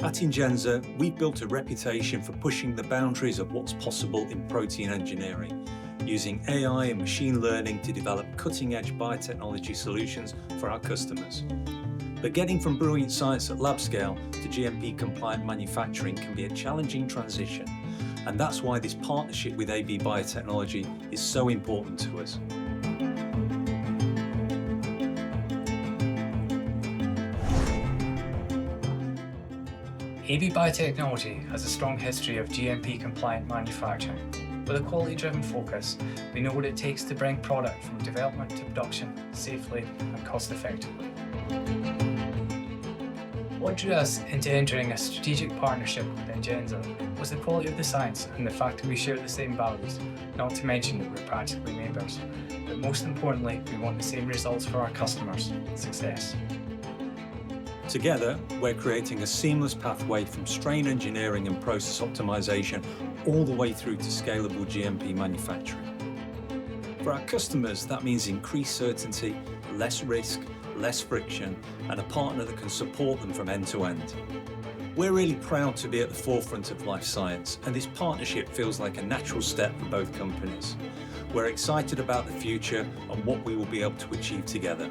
At Ingenza, we've built a reputation for pushing the boundaries of what's possible in protein engineering, using AI and machine learning to develop cutting-edge biotechnology solutions for our customers. But getting from brilliant science at lab scale to GMP-compliant manufacturing can be a challenging transition, and that's why this partnership with AB Biotechnology is so important to us. AB Biotechnology has a strong history of GMP-compliant manufacturing. With a quality-driven focus, we know what it takes to bring product from development to production safely and cost-effectively. What drew us into entering a strategic partnership with Ingenza was the quality of the science and the fact that we share the same values, not to mention that we're practically neighbours. But most importantly, we want the same results for our customers: success. Together, we're creating a seamless pathway from strain engineering and process optimization all the way through to scalable GMP manufacturing. For our customers, that means increased certainty, less risk, less friction, and a partner that can support them from end to end. We're really proud to be at the forefront of life science, and this partnership feels like a natural step for both companies. We're excited about the future and what we will be able to achieve together.